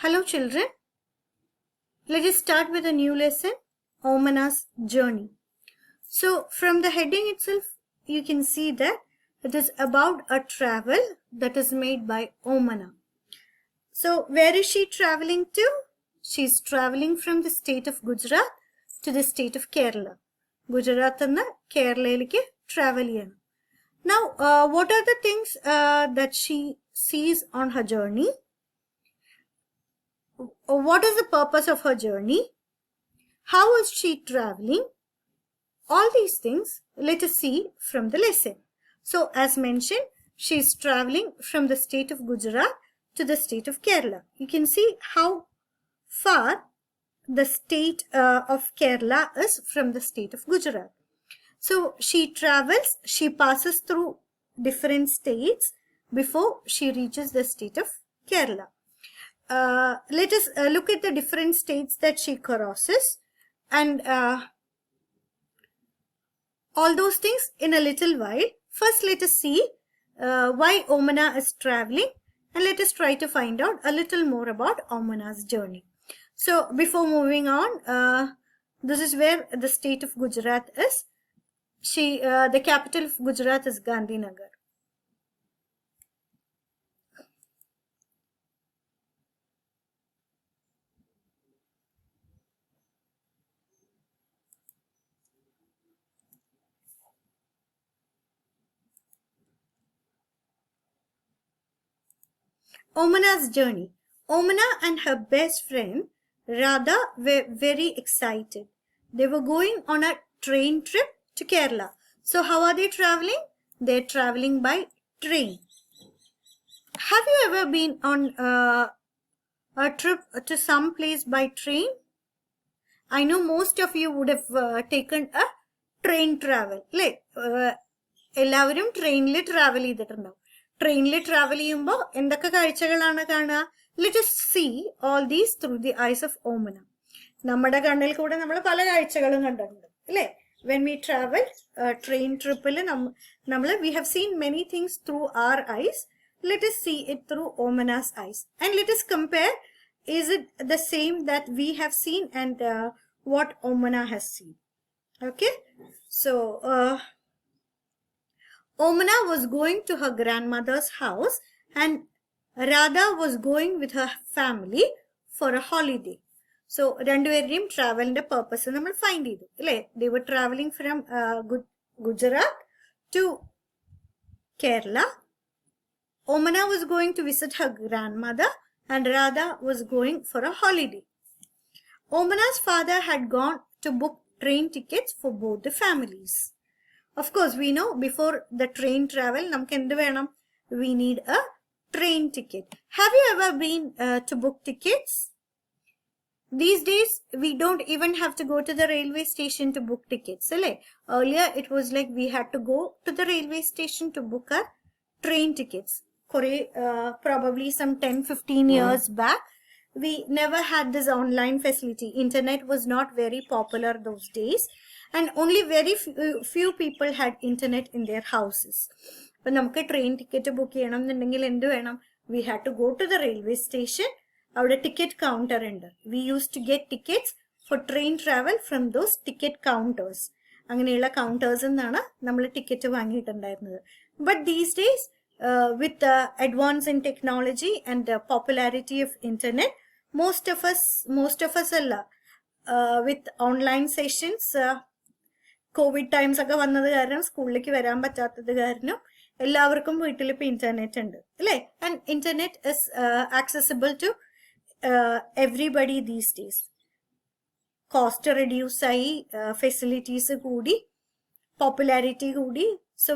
Hello children, let us start with a new lesson, Omanas Journey. So from the heading itself, you can see that it is about a travel that is made by Omana. So where is she traveling to? She is traveling from the state of Gujarat to the state of Kerala. Gujarat and Kerala travel. Now, what are the things that she sees on her journey? What is the purpose of her journey? How is she traveling? All these things let us see from the lesson. So as mentioned, she is traveling from the state of Gujarat to the state of Kerala. You can see how far the state of Kerala is from the state of Gujarat. So she travels, she passes through different states before she reaches the state of Kerala. Let us look at the different states that she crosses and all those things in a little while. First, let us see why Omana is traveling and let us try to find out a little more about Omana's journey. So, before moving on, this is where the state of Gujarat is. The capital of Gujarat is Gandhinagar. Omana's journey. Omana and her best friend Radha were very excited. They were going on a train trip to Kerala. So how are they traveling? They're traveling by train. Have you ever been on a trip to some place by train? I know most of you would have taken a train travel. എല്ലാവരും ട്രെയിനിൽ travel ചെയ്തിട്ടുണ്ടാവും. ട്രെയിനിൽ travel ചെയ്യുമ്പോൾ എന്തൊക്കെ കാഴ്ചകളാണ് കാണുക? Let us see all these through the eyes of Omana. നമ്മുടെ കണ്ണിൽ കൂടെ നമ്മൾ പല കാഴ്ചകളും കണ്ടിട്ടുണ്ട് അല്ലേ? When we travel train tripൽ we have seen many things through our eyes. Let us see it through Omana's eyes and let us compare, is it the same that we have seen and what Omana has seen. Okay, so Omana was going to her grandmother's house and Radha was going with her family for a holiday. So, രണ്ടുപേരുടെയും ട്രാവലിന്റെ purpose നമ്മൾ find ചെയ്തു അല്ലേ? They were traveling from Gujarat to Kerala. Omana was going to visit her grandmother and Radha was going for a holiday. Omana's father had gone to book train tickets for both the families. Of course, we know before the train travel, namukku endu venam? We need a train ticket. Have you ever been to book tickets? These days, we don't even have to go to the railway station to book tickets. Earlier, it was like we had to go to the railway station to book our train tickets. Probably some 10-15 years back, we never had this online facility. Internet was not very popular those days. And only very few people had internet in their houses. But namukku train ticket book cheyanam ennundengil endu venam? We had to go to the railway station. Avade ticket counter undu. We used to get tickets for train travel from those ticket counters. Anganeyulla counters ennana nammal ticket vaangittundairunathu. But these days, with the advance in technology and the popularity of internet, most of us alla with online sessions, COVID times ഒക്കെ വന്നത് കാരണം സ്കൂളിലേക്ക് വരാൻ പറ്റാത്തത് കാരണം എല്ലാവർക്കും വീട്ടിൽ ഇപ്പൊ ഇന്റർനെറ്റ് ഉണ്ട് അല്ലേ? And internet is accessible to everybody these days. Cost reduce ആയി, ഫെസിലിറ്റീസ് കൂടി, പോപ്പുലാരിറ്റി കൂടി. സോ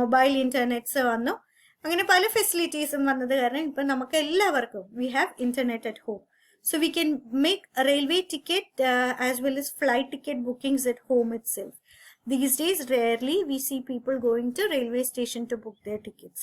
മൊബൈൽ ഇന്റർനെറ്റ്സ് വന്നു. അങ്ങനെ പല ഫെസിലിറ്റീസും വന്നത് കാരണം ഇപ്പൊ നമുക്ക് എല്ലാവർക്കും we have internet at home. So we can make a railway ticket as well as flight ticket bookings at home itself. These days, rarely we see people going to railway station to book their tickets.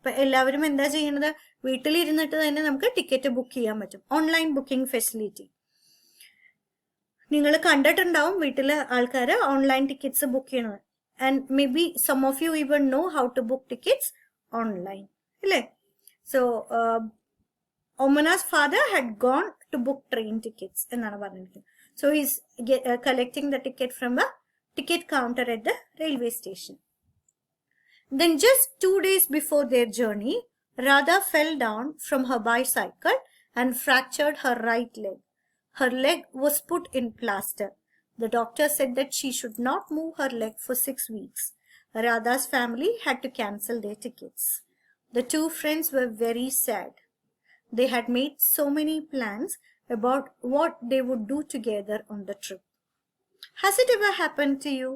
But എല്ലാവരും എന്താ ചെയ്യുന്നത്? വീട്ടിലിരുന്നിട്ട് തന്നെ നമുക്ക് ticket book ചെയ്യാൻ പറ്റും. Online booking facility നിങ്ങൾ കണ്ടിട്ടുണ്ടാവും വീട്ടിലെ ആൾക്കാർ ഓൺലൈൻ ടിക്കറ്റ്സ് ബുക്ക് ചെയ്യണത്. And maybe some of you even know how to book tickets online അല്ലേ? So Omana's father had gone to book train tickets. So he's collecting the ticket from a ticket counter at the railway station. Then just 2 days before their journey, Radha fell down from her bicycle and fractured her right leg. Her leg was put in plaster. The doctor said that she should not move her leg for 6 weeks. Radha's family had to cancel their tickets. The two friends were very sad. They had made so many plans about what they would do together on the trip. Has it ever happened to you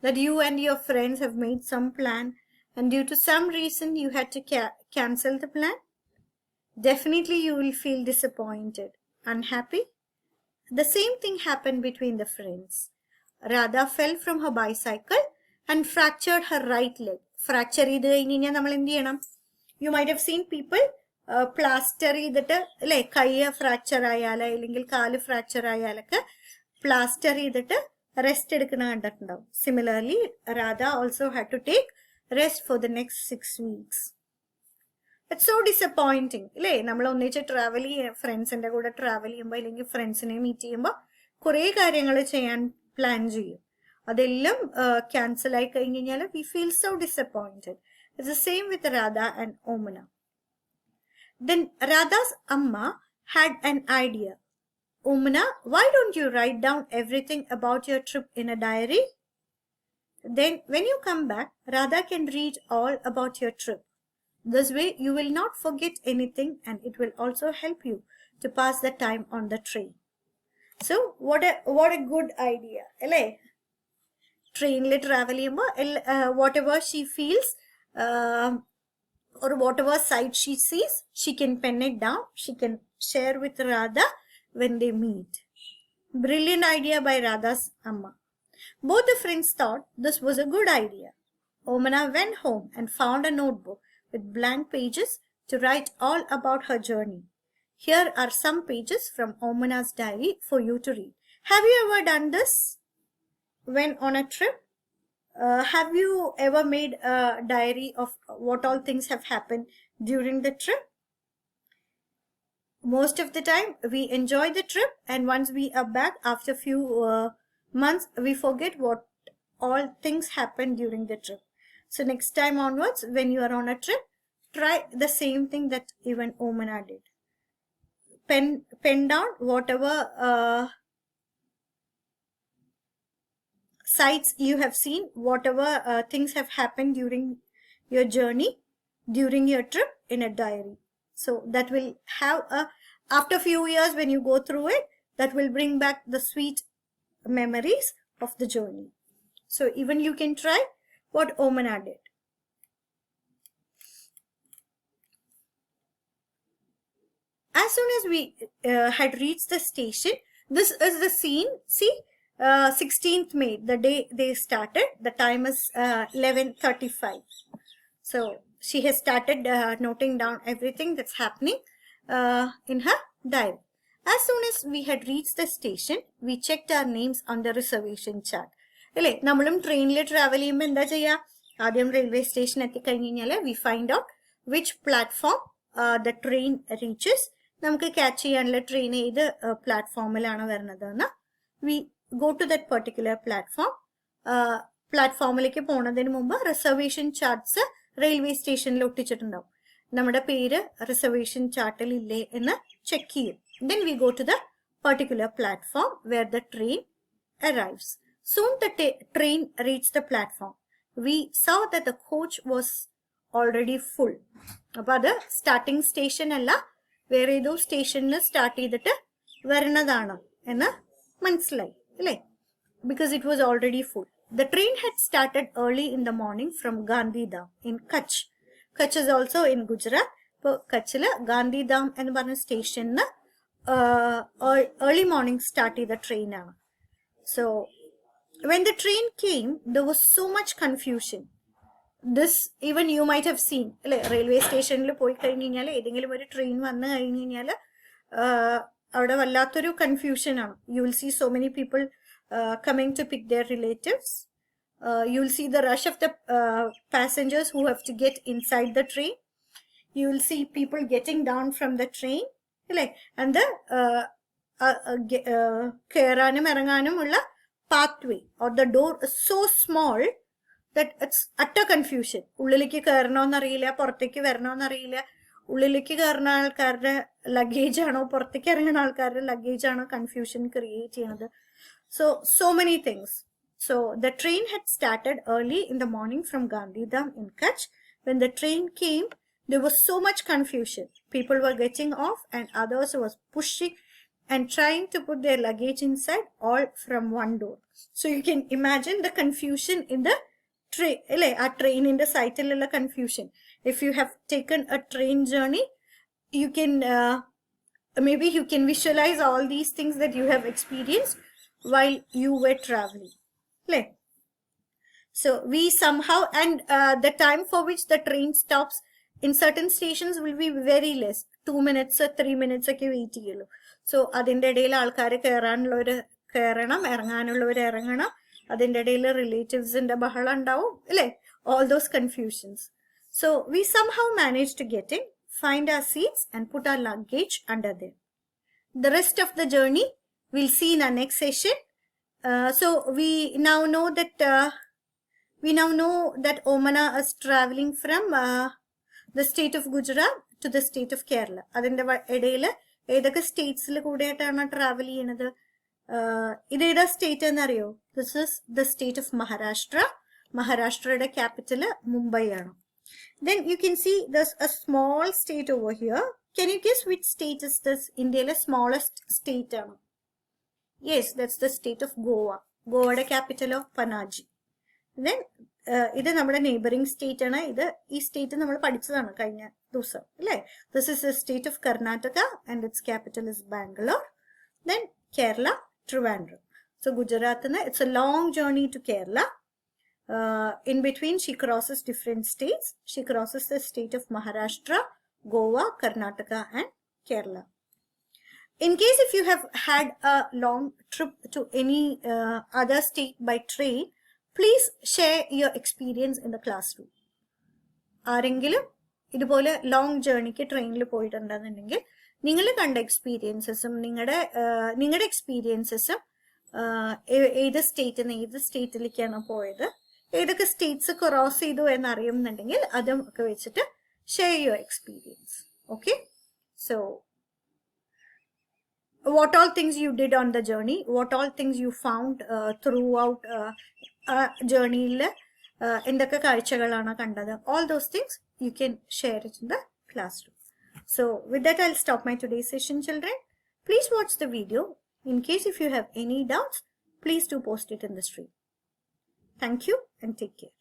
that you and your friends have made some plan and due to some reason you had to cancel the plan? Definitely you will feel disappointed, unhappy. The same thing happened between the friends. Radha fell from her bicycle and fractured her right leg. Fracture ചെയ്ത് കഴിഞ്ഞ് കഴിഞ്ഞാൽ നമ്മൾ എന്ത് ചെയ്യണം? You might have seen people plaster ചെയ്തിട്ട് അല്ലെ, കൈ fracture ആയാലോ അല്ലെങ്കിൽ കാല് ഫ്രാക്ചർ ആയാലൊക്കെ പ്ലാസ്റ്റർ ചെയ്തിട്ട് റെസ്റ്റ് എടുക്കണ കണ്ടിട്ടുണ്ടാവും. Similarly Radha also had to take rest for the next 6 weeks. It's so disappointing അല്ലേ? നമ്മൾ ഒന്നിച്ച് ട്രാവൽ ഫ്രണ്ട്സിന്റെ കൂടെ ട്രാവൽ ചെയ്യുമ്പോൾ അല്ലെങ്കിൽ ഫ്രണ്ട്സിനെ മീറ്റ് ചെയ്യുമ്പോൾ കുറേ കാര്യങ്ങൾ ചെയ്യാൻ പ്ലാൻ ചെയ്യും. അതെല്ലാം ക്യാൻസൽ ആയി കഴിഞ്ഞ് കഴിഞ്ഞാൽ we feel so disappointed. It's the same with Radha and Omana. Then Radha's amma had an idea. Omana, why don't you write down everything about your trip in a diary? Then when you come back, Radha can read all about your trip. This way you will not forget anything and it will also help you to pass the time on the train. So what a good idea. Alle? Train le travel cheyumbo whatever she feels or whatever sight she sees, she can pen it down. She can share with Radha when they meet. Brilliant idea by Radha's amma. Both the friends thought this was a good idea. Omana went home and found a notebook with blank pages to write all about her journey. Here are some pages from Omana's diary for you to read. Have you ever done this when on a trip? Have you ever made a diary of what all things have happened during the trip? Most of the time we enjoy the trip, and once we are back after few months we forget what all things happened during the trip. So next time onwards when you are on a trip, try the same thing that even Omana did. Pen down whatever sights you have seen, whatever things have happened during your journey, during your trip, in a diary. So that will have after few years when you go through it, that will bring back the sweet memories of the journey. So even you can try what Omana did. As soon as we had reached the station, this is the scene. See, 16th May, the day they started. The time is 11:35. So she has started noting down everything that's happening in her diary. As soon as we had reached the station, we checked our names on the reservation chart. അല്ലേ, നമ്മളും ട്രെയിനിൽ travel ചെയ്യുമ്പോൾ എന്താ ചെയ്യുക? ആദ്യം railway station എത്തിക്കഴിഞ്ഞ് കഴിഞ്ഞാൽ we find out which platform the train reaches. നമുക്ക് ക്യാച്ച് ചെയ്യാനുള്ള ട്രെയിൻ ഏത് പ്ലാറ്റ്ഫോമിലാണ് വരുന്നത് എന്ന് we go to that particular platform. പ്ലാറ്റ്ഫോമിലേക്ക് പോണതിന് മുമ്പ് റിസർവേഷൻ ചാർട്ട്സ് റെയിൽവേ സ്റ്റേഷനിൽ ഒട്ടിച്ചിട്ടുണ്ടാവും. നമ്മുടെ പേര് റിസർവേഷൻ ചാർട്ടിൽ ഇല്ലേ എന്ന് ചെക്ക് ചെയ്യും. Then we go to the particular platform where the train arrives. Soon the train reached the platform. We saw that the coach was already full. അപ്പോൾ അത് സ്റ്റാർട്ടിംഗ് സ്റ്റേഷൻ അല്ല, വേറെ ഏതോ സ്റ്റേഷനിൽ സ്റ്റാർട്ട് ചെയ്തിട്ട് വരുന്നതാണ് എന്ന് മനസ്സിലായി. Because it was already full. The train had started early in the morning from Gandhidham in Kutch. Kutch is also in Gujarat. So Kutchil Gandhidham എന്ന് പറഞ്ഞ സ്റ്റേഷനിൽ early morning start ചെയ്ത train ആണ്. So when the train came, there was so much confusion. This even you might have seen. Railway സ്റ്റേഷനിൽ പോയി കഴിഞ്ഞ് കഴിഞ്ഞാൽ ഏതെങ്കിലും ഒരു ട്രെയിൻ വന്നു കഴിഞ്ഞ് കഴിഞ്ഞാൽ അവിടെ വല്ലാത്തൊരു കൺഫ്യൂഷൻ ആണ്. You will see so many people coming to pick their relatives. You will see the rush of the passengers who have to get inside the train. You will see people getting down from the train. And the കയറാനും ഇറങ്ങാനുമുള്ള pathway or the door is so small that it's utter confusion. ഉള്ളിലേക്ക് കയറണമെന്നറിയില്ല, പുറത്തേക്ക് വരണമെന്നറിയില്ല, ഉള്ളിലേക്ക് കയറുന്ന ആൾക്കാരുടെ luggage ആണോ പുറത്തേക്ക് ഇറങ്ങുന്ന ആൾക്കാരുടെ ലഗേജ് ആണോ കൺഫ്യൂഷൻ ക്രിയേറ്റ് ചെയ്യണത്. So many things. So the train had started early in the morning from Gandhidham in Kutch. When the train came, there was so much confusion. People were getting off and others was pushing and trying to put their luggage inside, all from one door. So you can imagine the confusion in the train. A train in the site confusion. If you have taken a train journey, you can maybe you can visualize all these things that you have experienced while you were traveling. So we somehow, and the time for which the train stops in certain stations will be very less. 2 minutes or 3 minutes ഒക്കെ wait ചെയ്യുള്ളൂ. So അതിൻ്റെ ഇടയിൽ ആൾക്കാർ കയറാനുള്ളവർ കയറണം, ഇറങ്ങാനുള്ളവർ ഇറങ്ങണം, അതിൻ്റെ ഇടയിൽ റിലേറ്റീവ്സിന്റെ ബഹളം ഉണ്ടാവും, അല്ലേ? All those confusions. So we somehow managed to get in, find our seats and put our luggage under them. The rest of the journey we'll see in our next session. So we now know that Omana is traveling from the state of Gujarat to the state of Kerala. അതിന്റെ ഇടയിൽ ഏതൊക്കെ സ്റ്റേറ്റ്സിൽ കൂടെയായിട്ടാണ് travel ചെയ്യണത്? ഇതേതാ state എന്നറിയോ? This is the state of Maharashtra. മഹാരാഷ്ട്രയുടെ capital Mumbai ആണ്. Then you can see there's a small state over here. Can you guess which state is this? India's smallest state ആണ്. Yes, that's the state of Goa. Goa capital of Panaji. Then ഇത് നമ്മുടെ neighbouring state ആണ്. ഈ state നമ്മൾ പഠിച്ചതാണ് കഴിഞ്ഞ ദിവസം, അല്ലേ? This is the state of Karnataka and its capital is Bangalore. Then Kerala, Trivandrum. So Gujarat, it's a long journey to Kerala. In between she crosses different states. She crosses the state of Maharashtra, Goa, Karnataka and Kerala. In case if you have had a long trip to any other state by train, please share your experience in the classroom. ആരെങ്കിലും ഇതുപോലെ long ജേർണിക്ക് ട്രെയിനിൽ പോയിട്ടുണ്ടെന്നുണ്ടെങ്കിൽ നിങ്ങൾ കണ്ട എക്സ്പീരിയൻസസും നിങ്ങളുടെ എക്സ്പീരിയൻസസും ഏത് സ്റ്റേറ്റിൽ നിന്ന് ഏത് സ്റ്റേറ്റിലേക്കാണ് പോയത്, ഏതൊക്കെ സ്റ്റേറ്റ്സ് ക്രോസ് ചെയ്തു എന്നറിയുന്നുണ്ടെങ്കിൽ അതും ഒക്കെ വെച്ചിട്ട് share your experience. Okay, so what all things you did on the journey, what all things you found throughout journey എന്തൊക്കെ കാഴ്ചകളാണ് കണ്ടത്, all those things you can share it in the classroom. So with that I'll stop my today's session, children. Please watch the video. In case if you have any doubts, please do post it in the stream. Thank you and take care.